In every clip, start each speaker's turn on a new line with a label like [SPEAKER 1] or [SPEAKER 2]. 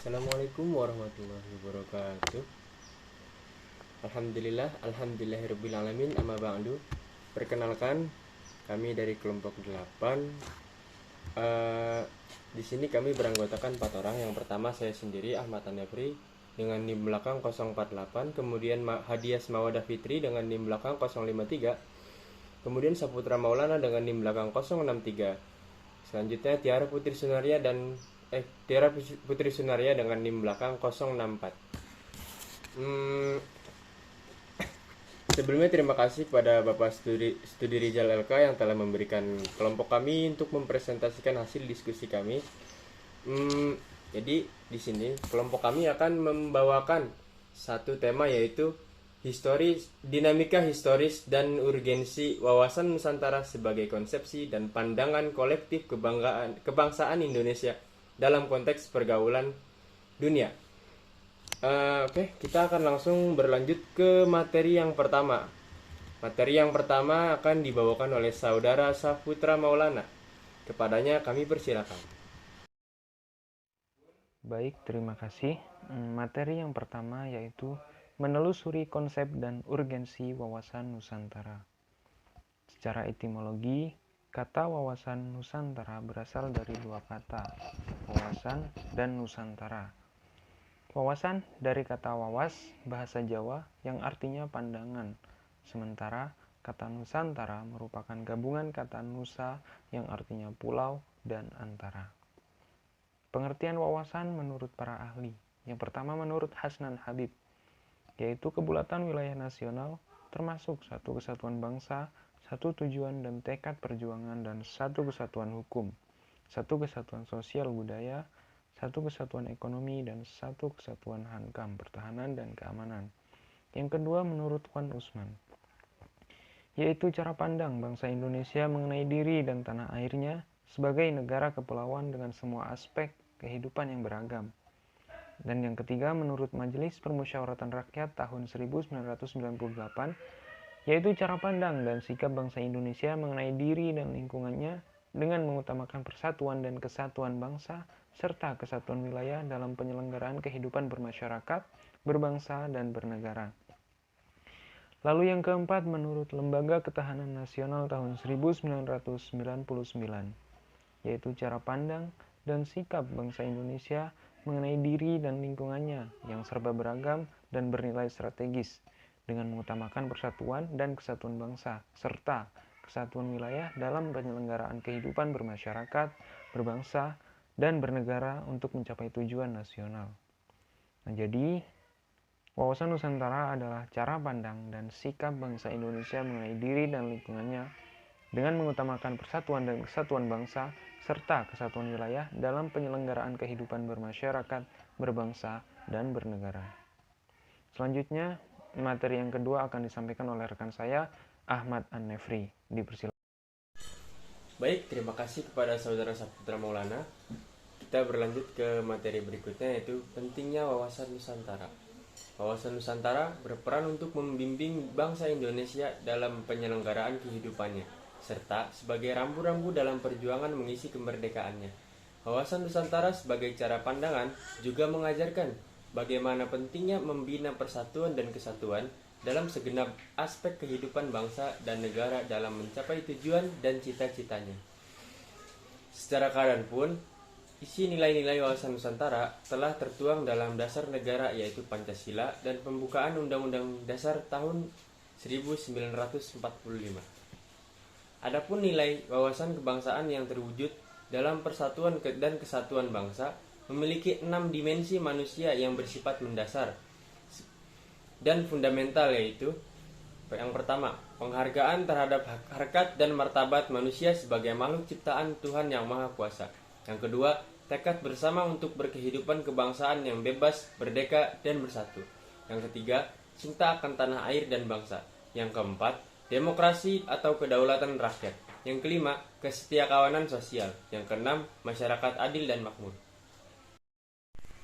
[SPEAKER 1] Assalamualaikum warahmatullahi wabarakatuh. Alhamdulillahirabbil alamin, amma ba'du. Perkenalkan, kami dari kelompok 8. Di sini kami beranggotakan 4 orang. Yang pertama saya sendiri, Ahmad An-Nefri dengan NIM belakang 048, kemudian Hadias Mawadah Fitri dengan NIM belakang 053, kemudian Saputra Maulana dengan NIM belakang 063. Selanjutnya Tiara Putri Sunaria dengan NIM belakang 064. Sebelumnya terima kasih kepada Bapak Studi Rizal LK yang telah memberikan kelompok kami untuk mempresentasikan hasil diskusi kami. Jadi di sini kelompok kami akan membawakan satu tema, yaitu dinamika historis dan urgensi wawasan Nusantara sebagai konsepsi dan pandangan kolektif kebangsaan Indonesia dalam konteks pergaulan dunia. Oke, kita akan langsung berlanjut ke materi yang pertama. Materi yang pertama akan dibawakan oleh Saudara Saputra Maulana. Kepadanya kami persilakan.
[SPEAKER 2] Baik, terima kasih. Materi yang pertama yaitu menelusuri konsep dan urgensi wawasan Nusantara. Secara etimologi, kata wawasan Nusantara berasal dari dua kata, wawasan dan Nusantara. Wawasan dari kata wawas, bahasa Jawa, yang artinya pandangan. Sementara kata Nusantara merupakan gabungan kata Nusa yang artinya pulau dan antara. Pengertian wawasan menurut para ahli. Yang pertama menurut Hasnan Habib, yaitu kebulatan wilayah nasional, termasuk satu kesatuan bangsa, satu tujuan dan tekad perjuangan, dan satu kesatuan hukum, satu kesatuan sosial budaya, satu kesatuan ekonomi, dan satu kesatuan hankam, pertahanan, dan keamanan. Yang kedua menurut Wan Usman, yaitu cara pandang bangsa Indonesia mengenai diri dan tanah airnya sebagai negara kepulauan dengan semua aspek kehidupan yang beragam. Dan yang ketiga menurut Majelis Permusyawaratan Rakyat tahun 1998, yaitu cara pandang dan sikap bangsa Indonesia mengenai diri dan lingkungannya dengan mengutamakan persatuan dan kesatuan bangsa serta kesatuan wilayah dalam penyelenggaraan kehidupan bermasyarakat, berbangsa, dan bernegara. Lalu yang keempat menurut Lembaga Ketahanan Nasional tahun 1999, yaitu cara pandang dan sikap bangsa Indonesia mengenai diri dan lingkungannya yang serba beragam dan bernilai strategis dengan mengutamakan persatuan dan kesatuan bangsa serta kesatuan wilayah dalam penyelenggaraan kehidupan bermasyarakat, berbangsa, dan bernegara untuk mencapai tujuan nasional. Nah, jadi wawasan Nusantara adalah cara pandang dan sikap bangsa Indonesia mengenai diri dan lingkungannya dengan mengutamakan persatuan dan kesatuan bangsa serta kesatuan wilayah dalam penyelenggaraan kehidupan bermasyarakat, berbangsa, dan bernegara. Selanjutnya, materi yang kedua akan disampaikan oleh rekan saya, Ahmad An-Nefri. Dipersilakan.
[SPEAKER 1] Baik, terima kasih kepada Saudara Saputra Maulana. Kita berlanjut ke materi berikutnya, yaitu pentingnya wawasan Nusantara. Wawasan Nusantara berperan untuk membimbing bangsa Indonesia dalam penyelenggaraan kehidupannya, serta sebagai rambu-rambu dalam perjuangan mengisi kemerdekaannya. Wawasan Nusantara sebagai cara pandangan juga mengajarkan bagaimana pentingnya membina persatuan dan kesatuan dalam segenap aspek kehidupan bangsa dan negara dalam mencapai tujuan dan cita-citanya. Secara keadaan pun, isi nilai-nilai wawasan Nusantara telah tertuang dalam dasar negara, yaitu Pancasila dan pembukaan Undang-Undang Dasar tahun 1945. Adapun nilai wawasan kebangsaan yang terwujud dalam persatuan dan kesatuan bangsa memiliki 6 dimensi manusia yang bersifat mendasar dan fundamental, yaitu yang pertama, penghargaan terhadap harkat dan martabat manusia sebagai makhluk ciptaan Tuhan Yang Maha Kuasa. Yang kedua, tekad bersama untuk berkehidupan kebangsaan yang bebas, merdeka, dan bersatu. Yang ketiga, cinta akan tanah air dan bangsa. Yang keempat, demokrasi atau kedaulatan rakyat. Yang kelima, kesetiakawanan sosial. Yang keenam, masyarakat adil dan makmur.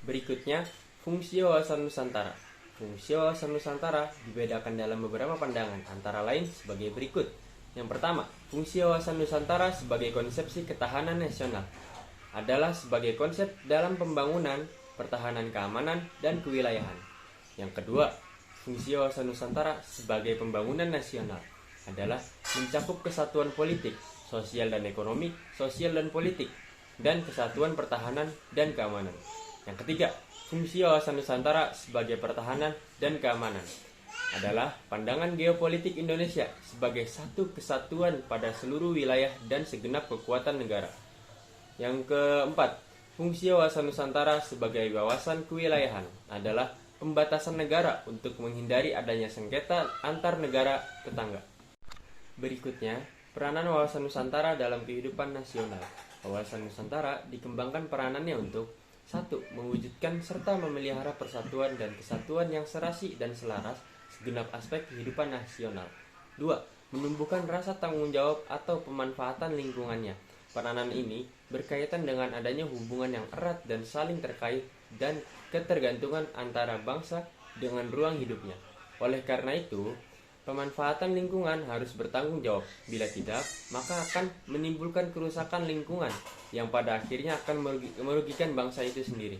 [SPEAKER 1] Berikutnya, fungsi wawasan Nusantara. Fungsi wawasan Nusantara dibedakan dalam beberapa pandangan, antara lain sebagai berikut. Yang pertama, fungsi wawasan Nusantara sebagai konsepsi ketahanan nasional adalah sebagai konsep dalam pembangunan pertahanan keamanan, dan kewilayahan. Yang kedua, fungsi wawasan Nusantara sebagai pembangunan nasional adalah mencakup kesatuan politik, sosial dan ekonomi, sosial dan politik, dan kesatuan pertahanan dan keamanan. Yang ketiga, fungsi wawasan Nusantara sebagai pertahanan dan keamanan adalah pandangan geopolitik Indonesia sebagai satu kesatuan pada seluruh wilayah dan segenap kekuatan negara. Yang keempat, fungsi wawasan Nusantara sebagai wawasan kewilayahan adalah pembatasan negara untuk menghindari adanya sengketa antar negara tetangga. Berikutnya, peranan wawasan Nusantara dalam kehidupan nasional. Wawasan Nusantara dikembangkan peranannya untuk 1. Mewujudkan serta memelihara persatuan dan kesatuan yang serasi dan selaras segenap aspek kehidupan nasional. 2. Menumbuhkan rasa tanggung jawab atau pemanfaatan lingkungannya. Peranan ini berkaitan dengan adanya hubungan yang erat dan saling terkait dan ketergantungan antara bangsa dengan ruang hidupnya. Oleh karena itu, pemanfaatan lingkungan harus bertanggung jawab. Bila tidak, maka akan menimbulkan kerusakan lingkungan yang pada akhirnya akan merugikan bangsa itu sendiri.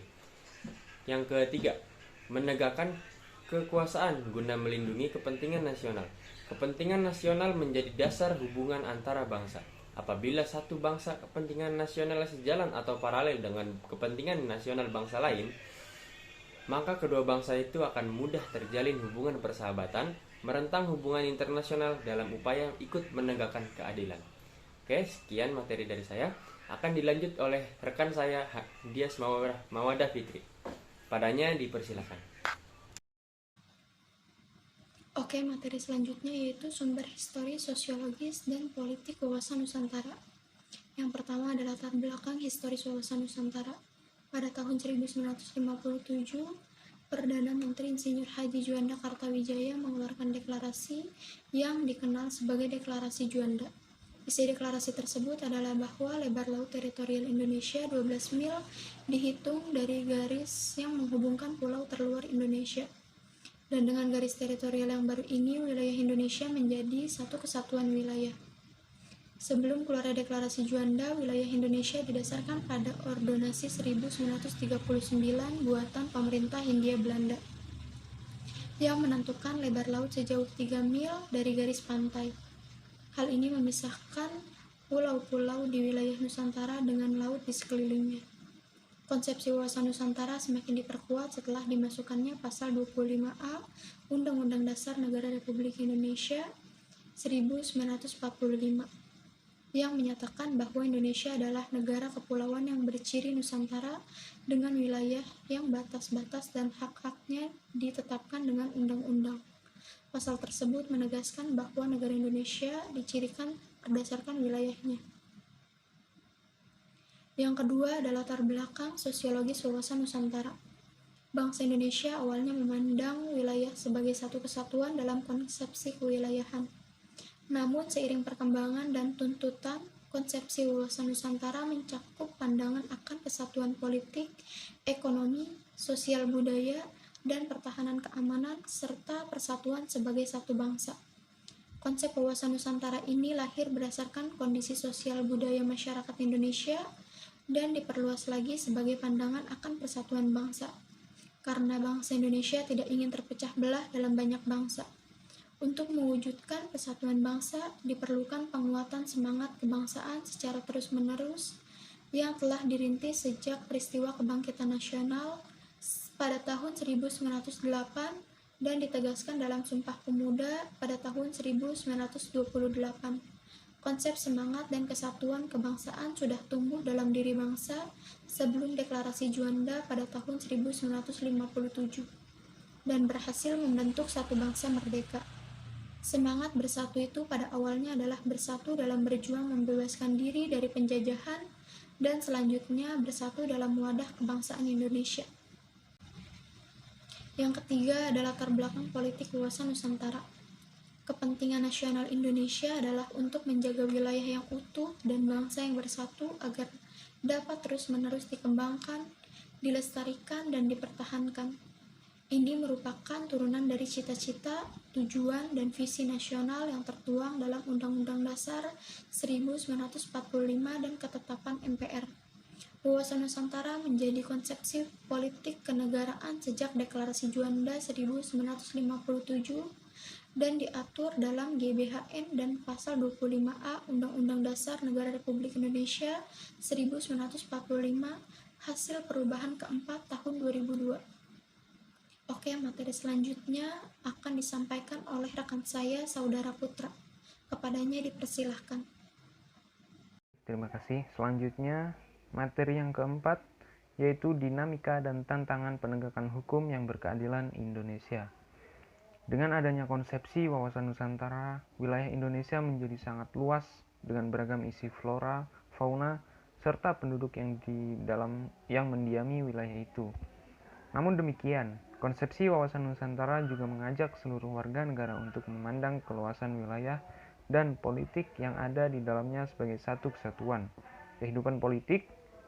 [SPEAKER 1] Yang ketiga, menegakkan kekuasaan guna melindungi kepentingan nasional. Kepentingan nasional menjadi dasar hubungan antara bangsa. Apabila satu bangsa kepentingan nasional sejalan atau paralel dengan kepentingan nasional bangsa lain, maka kedua bangsa itu akan mudah terjalin hubungan persahabatan, merentang hubungan internasional dalam upaya ikut menegakkan keadilan. Oke, sekian materi dari saya. Akan dilanjut oleh rekan saya, Dias Mawada Fitri. Padanya dipersilakan.
[SPEAKER 3] Oke, materi selanjutnya yaitu sumber histori, sosiologis, dan politik wawasan Nusantara. Yang pertama adalah latar belakang historis wawasan Nusantara. Pada tahun 1957, Perdana Menteri Insinyur Haji Juanda Kartawijaya mengeluarkan deklarasi yang dikenal sebagai Deklarasi Juanda. Isi deklarasi tersebut adalah bahwa lebar laut teritorial Indonesia 12 mil dihitung dari garis yang menghubungkan pulau terluar Indonesia. Dan dengan garis teritorial yang baru ini, wilayah Indonesia menjadi satu kesatuan wilayah. Sebelum keluarnya Deklarasi Juanda, wilayah Indonesia didasarkan pada Ordonansi 1939 buatan pemerintah Hindia Belanda yang menentukan lebar laut sejauh 3 mil dari garis pantai. Hal ini memisahkan pulau-pulau di wilayah Nusantara dengan laut di sekelilingnya. Konsepsi wawasan Nusantara semakin diperkuat setelah dimasukkannya pasal 25A Undang-Undang Dasar Negara Republik Indonesia 1945 yang menyatakan bahwa Indonesia adalah negara kepulauan yang berciri Nusantara dengan wilayah yang batas-batas dan hak-haknya ditetapkan dengan undang-undang. Pasal tersebut menegaskan bahwa negara Indonesia dicirikan berdasarkan wilayahnya. Yang kedua adalah latar belakang sosiologis wawasan Nusantara. Bangsa Indonesia awalnya memandang wilayah sebagai satu kesatuan dalam konsepsi kewilayahan. Namun seiring perkembangan dan tuntutan, konsepsi wawasan Nusantara mencakup pandangan akan kesatuan politik, ekonomi, sosial budaya, dan pertahanan keamanan, serta persatuan sebagai satu bangsa. Konsep wawasan Nusantara ini lahir berdasarkan kondisi sosial budaya masyarakat Indonesia dan diperluas lagi sebagai pandangan akan persatuan bangsa, karena bangsa Indonesia tidak ingin terpecah belah dalam banyak bangsa. Untuk mewujudkan persatuan bangsa, diperlukan penguatan semangat kebangsaan secara terus-menerus yang telah dirintis sejak peristiwa kebangkitan nasional pada tahun 1908 dan ditegaskan dalam Sumpah Pemuda pada tahun 1928. Konsep semangat dan kesatuan kebangsaan sudah tumbuh dalam diri bangsa sebelum Deklarasi Juanda pada tahun 1957 dan berhasil membentuk satu bangsa merdeka. Semangat bersatu itu pada awalnya adalah bersatu dalam berjuang membebaskan diri dari penjajahan dan selanjutnya bersatu dalam wadah kebangsaan Indonesia. Yang ketiga adalah latar belakang politik wawasan Nusantara. Kepentingan nasional Indonesia adalah untuk menjaga wilayah yang utuh dan bangsa yang bersatu agar dapat terus-menerus dikembangkan, dilestarikan, dan dipertahankan. Ini merupakan turunan dari cita-cita, tujuan, dan visi nasional yang tertuang dalam Undang-Undang Dasar 1945 dan ketetapan MPR. Wawasan Nusantara menjadi konsepsi politik kenegaraan sejak Deklarasi Juanda 1957 dan diatur dalam GBHN dan Pasal 25A Undang-Undang Dasar Negara Republik Indonesia 1945 hasil perubahan keempat tahun 2002. Oke, materi selanjutnya akan disampaikan oleh rekan saya, Saudara Putra. Kepadanya dipersilahkan.
[SPEAKER 2] Terima kasih. Selanjutnya, materi yang keempat, yaitu dinamika dan tantangan penegakan hukum yang berkeadilan Indonesia. Dengan adanya konsepsi wawasan Nusantara, wilayah Indonesia menjadi sangat luas dengan beragam isi flora, fauna, serta penduduk yang mendiami wilayah itu. Namun demikian, konsepsi wawasan Nusantara juga mengajak seluruh warga negara untuk memandang keluasan wilayah dan politik yang ada di dalamnya sebagai satu kesatuan. Kehidupan politik,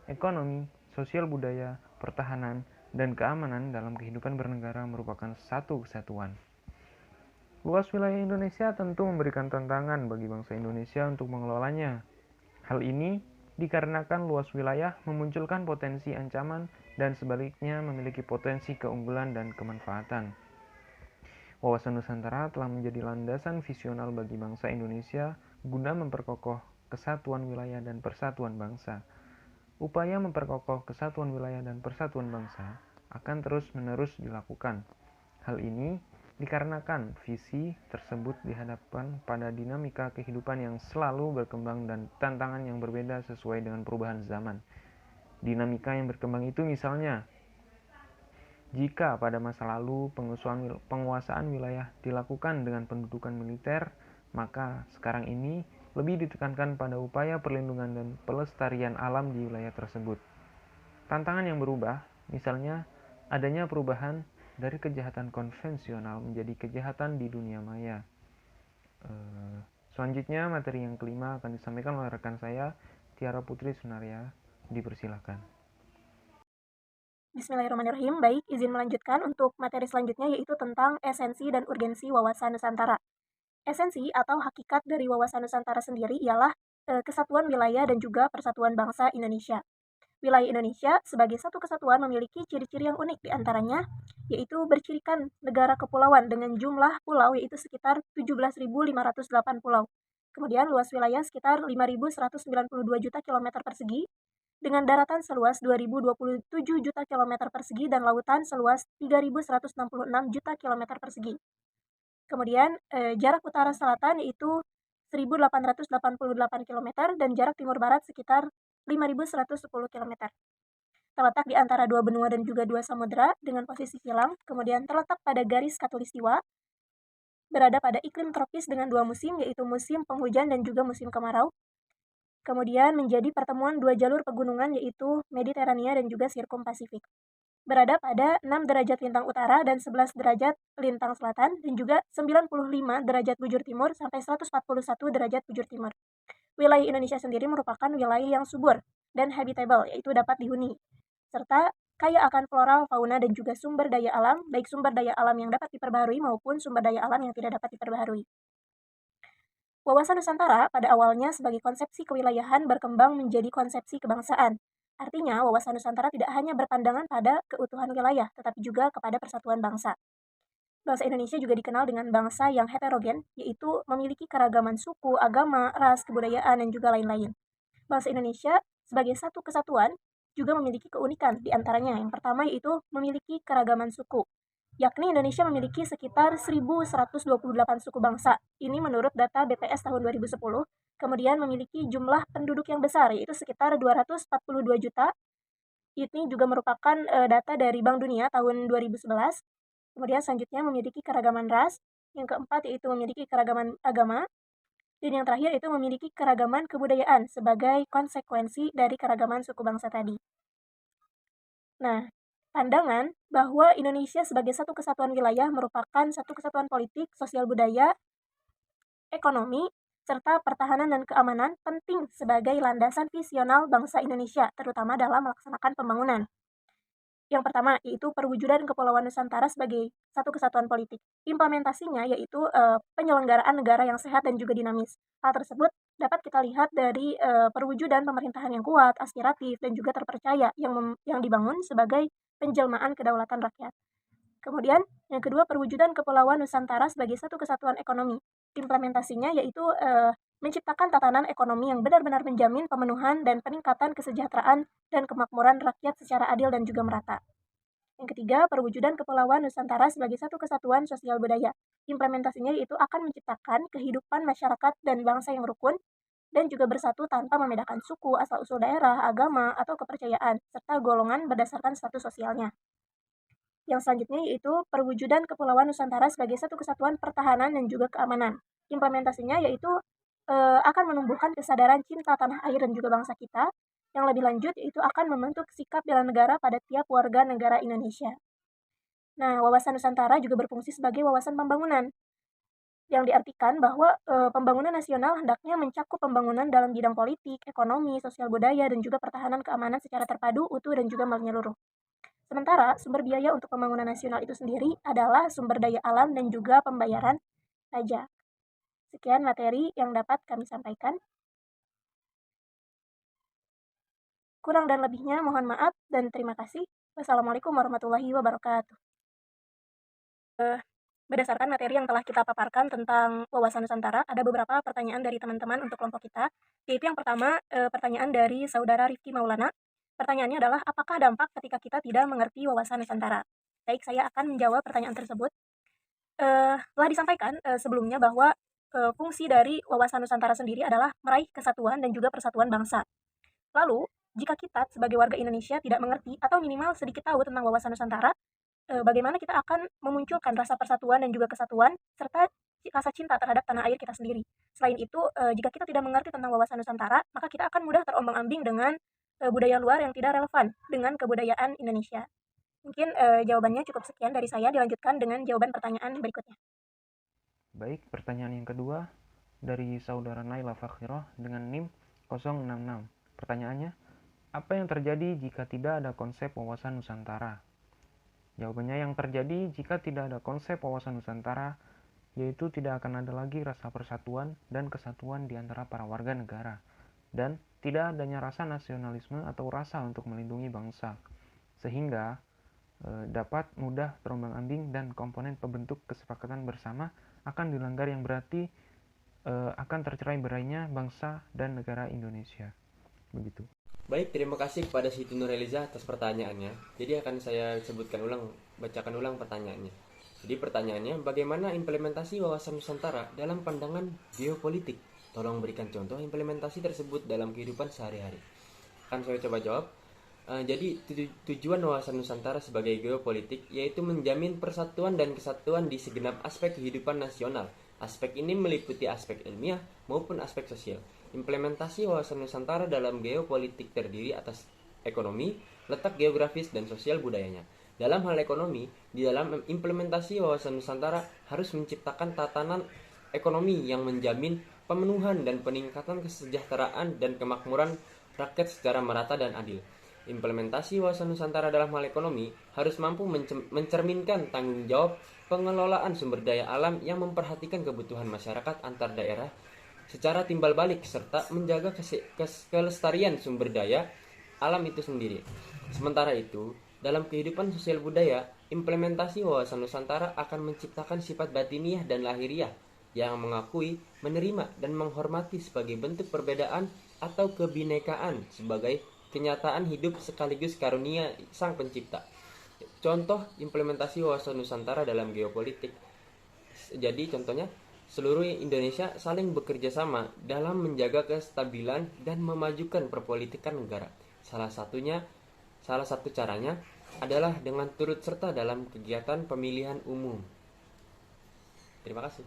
[SPEAKER 2] ekonomi, sosial budaya, pertahanan, dan keamanan dalam kehidupan bernegara merupakan satu kesatuan. Luas wilayah Indonesia tentu memberikan tantangan bagi bangsa Indonesia untuk mengelolanya. Hal ini dikarenakan luas wilayah memunculkan potensi ancaman dan sebaliknya memiliki potensi keunggulan dan kemanfaatan. Wawasan Nusantara telah menjadi landasan visional bagi bangsa Indonesia guna memperkokoh kesatuan wilayah dan persatuan bangsa. Upaya memperkokoh kesatuan wilayah dan persatuan bangsa akan terus-menerus dilakukan. Hal ini dikarenakan visi tersebut dihadapkan pada dinamika kehidupan yang selalu berkembang dan tantangan yang berbeda sesuai dengan perubahan zaman. Dinamika yang berkembang itu misalnya, jika pada masa lalu penguasaan wilayah dilakukan dengan pendudukan militer, maka sekarang ini lebih ditekankan pada upaya perlindungan dan pelestarian alam di wilayah tersebut. Tantangan yang berubah, misalnya adanya perubahan dari kejahatan konvensional menjadi kejahatan di dunia maya. Selanjutnya, materi yang kelima akan disampaikan oleh rekan saya, Tiara Putri Sunaria. Dipersilahkan.
[SPEAKER 4] Bismillahirrahmanirrahim. Baik, izin melanjutkan untuk materi selanjutnya, yaitu tentang esensi dan urgensi wawasan Nusantara. Esensi atau hakikat dari wawasan Nusantara sendiri ialah kesatuan wilayah dan juga persatuan bangsa Indonesia. Wilayah Indonesia sebagai satu kesatuan memiliki ciri-ciri yang unik diantaranya, yaitu bercirikan negara kepulauan dengan jumlah pulau yaitu sekitar 17.508 pulau. Kemudian luas wilayah sekitar 5.192 juta kilometer persegi, dengan daratan seluas 2.027 juta kilometer persegi dan lautan seluas 3.166 juta kilometer persegi. Kemudian jarak utara selatan yaitu 1.888 km dan jarak timur barat sekitar 5.110 km. Terletak di antara dua benua dan juga dua samudera dengan posisi silang, kemudian terletak pada garis khatulistiwa, berada pada iklim tropis dengan dua musim, yaitu musim penghujan dan juga musim kemarau. Kemudian menjadi pertemuan dua jalur pegunungan, yaitu Mediterania dan juga Sirkum Pasifik. Berada pada 6 derajat lintang utara dan 11 derajat lintang selatan, dan juga 95 derajat bujur timur sampai 141 derajat bujur timur. Wilayah Indonesia sendiri merupakan wilayah yang subur dan habitable, yaitu dapat dihuni, serta kaya akan floral, fauna, dan juga sumber daya alam, baik sumber daya alam yang dapat diperbaharui maupun sumber daya alam yang tidak dapat diperbaharui. Wawasan Nusantara pada awalnya sebagai konsepsi kewilayahan berkembang menjadi konsepsi kebangsaan. Artinya, wawasan Nusantara tidak hanya berpandangan pada keutuhan wilayah, tetapi juga kepada persatuan bangsa. Bangsa Indonesia juga dikenal dengan bangsa yang heterogen, yaitu memiliki keragaman suku, agama, ras, kebudayaan, dan juga lain-lain. Bangsa Indonesia sebagai satu kesatuan juga memiliki keunikan, diantaranya yang pertama yaitu memiliki keragaman suku, yakni Indonesia memiliki sekitar 1.128 suku bangsa. Ini menurut data BPS tahun 2010, kemudian memiliki jumlah penduduk yang besar, yaitu sekitar 242 juta. Ini juga merupakan data dari Bank Dunia tahun 2011. Kemudian selanjutnya memiliki keragaman ras, yang keempat yaitu memiliki keragaman agama, dan yang terakhir itu memiliki keragaman kebudayaan sebagai konsekuensi dari keragaman suku bangsa tadi. Nah, pandangan bahwa Indonesia sebagai satu kesatuan wilayah merupakan satu kesatuan politik, sosial budaya, ekonomi, serta pertahanan dan keamanan penting sebagai landasan visional bangsa Indonesia, terutama dalam melaksanakan pembangunan. Yang pertama, yaitu perwujudan Kepulauan Nusantara sebagai satu kesatuan politik. Implementasinya yaitu penyelenggaraan negara yang sehat dan juga dinamis. Hal tersebut dapat kita lihat dari perwujudan pemerintahan yang kuat, aspiratif, dan juga terpercaya yang dibangun sebagai penjelmaan kedaulatan rakyat. Kemudian, yang kedua, perwujudan Kepulauan Nusantara sebagai satu kesatuan ekonomi. Implementasinya yaitu menciptakan tatanan ekonomi yang benar-benar menjamin pemenuhan dan peningkatan kesejahteraan dan kemakmuran rakyat secara adil dan juga merata. Yang ketiga, perwujudan Kepulauan Nusantara sebagai satu kesatuan sosial budaya. Implementasinya yaitu akan menciptakan kehidupan masyarakat dan bangsa yang rukun dan juga bersatu tanpa membedakan suku, asal-usul daerah, agama, atau kepercayaan, serta golongan berdasarkan status sosialnya. Yang selanjutnya yaitu perwujudan Kepulauan Nusantara sebagai satu kesatuan pertahanan dan juga keamanan. Implementasinya yaitu akan menumbuhkan kesadaran cinta tanah air dan juga bangsa kita. Yang lebih lanjut yaitu akan membentuk sikap bela negara pada tiap warga negara Indonesia. Nah, wawasan Nusantara juga berfungsi sebagai wawasan pembangunan, yang diartikan bahwa pembangunan nasional hendaknya mencakup pembangunan dalam bidang politik, ekonomi, sosial budaya, dan juga pertahanan keamanan secara terpadu, utuh, dan juga menyeluruh. Sementara, sumber biaya untuk pembangunan nasional itu sendiri adalah sumber daya alam dan juga pembayaran pajak. Sekian materi yang dapat kami sampaikan. Kurang dan lebihnya mohon maaf dan terima kasih. Wassalamualaikum warahmatullahi wabarakatuh. Berdasarkan materi yang telah kita paparkan tentang wawasan Nusantara, ada beberapa pertanyaan dari teman-teman untuk kelompok kita, yaitu yang pertama, pertanyaan dari saudara Rifki Maulana. Pertanyaannya adalah, apakah dampak ketika kita tidak mengerti wawasan Nusantara? Baik, saya akan menjawab pertanyaan tersebut. Telah disampaikan sebelumnya bahwa fungsi dari wawasan Nusantara sendiri adalah meraih kesatuan dan juga persatuan bangsa. Lalu, jika kita sebagai warga Indonesia tidak mengerti atau minimal sedikit tahu tentang wawasan Nusantara, bagaimana kita akan memunculkan rasa persatuan dan juga kesatuan, serta rasa cinta terhadap tanah air kita sendiri. Selain itu, jika kita tidak mengerti tentang wawasan Nusantara, maka kita akan mudah terombang-ambing dengan budaya luar yang tidak relevan dengan kebudayaan Indonesia. Mungkin jawabannya cukup sekian dari saya, dilanjutkan dengan jawaban pertanyaan berikutnya.
[SPEAKER 2] Baik, pertanyaan yang kedua dari saudara Naila Fakhirah dengan NIM 066. Pertanyaannya, apa yang terjadi jika tidak ada konsep wawasan Nusantara? Jawabannya, yang terjadi jika tidak ada konsep wawasan Nusantara, yaitu tidak akan ada lagi rasa persatuan dan kesatuan di antara para warga negara, dan tidak adanya rasa nasionalisme atau rasa untuk melindungi bangsa, sehingga dapat mudah terombang-ambing dan komponen pembentuk kesepakatan bersama akan dilanggar, yang berarti akan tercerai berainya bangsa dan negara Indonesia. Begitu.
[SPEAKER 1] Baik, terima kasih kepada Siti Nureliza atas pertanyaannya. Jadi akan saya bacakan ulang pertanyaannya. Jadi pertanyaannya, bagaimana implementasi wawasan Nusantara dalam pandangan geopolitik? Tolong berikan contoh implementasi tersebut dalam kehidupan sehari-hari. Akan saya coba jawab. Jadi tujuan wawasan Nusantara sebagai geopolitik yaitu menjamin persatuan dan kesatuan di segenap aspek kehidupan nasional. Aspek ini meliputi aspek ilmiah maupun aspek sosial. Implementasi wawasan Nusantara dalam geopolitik terdiri atas ekonomi, letak geografis, dan sosial budayanya. Dalam hal ekonomi, di dalam implementasi wawasan Nusantara harus menciptakan tatanan ekonomi yang menjamin pemenuhan dan peningkatan kesejahteraan dan kemakmuran rakyat secara merata dan adil. Implementasi wawasan Nusantara dalam hal ekonomi harus mampu mencerminkan tanggung jawab pengelolaan sumber daya alam yang memperhatikan kebutuhan masyarakat antar daerah secara timbal balik, serta menjaga kelestarian sumber daya alam itu sendiri. Sementara itu, dalam kehidupan sosial budaya, implementasi wawasan Nusantara akan menciptakan sifat batiniah dan lahiriah yang mengakui, menerima, dan menghormati sebagai bentuk perbedaan atau kebinekaan sebagai kenyataan hidup sekaligus karunia Sang Pencipta. Contoh implementasi wawasan Nusantara dalam geopolitik. Jadi contohnya, seluruh Indonesia saling bekerja sama dalam menjaga kestabilan dan memajukan perpolitikan negara. Salah satu caranya adalah dengan turut serta dalam kegiatan pemilihan umum. Terima kasih.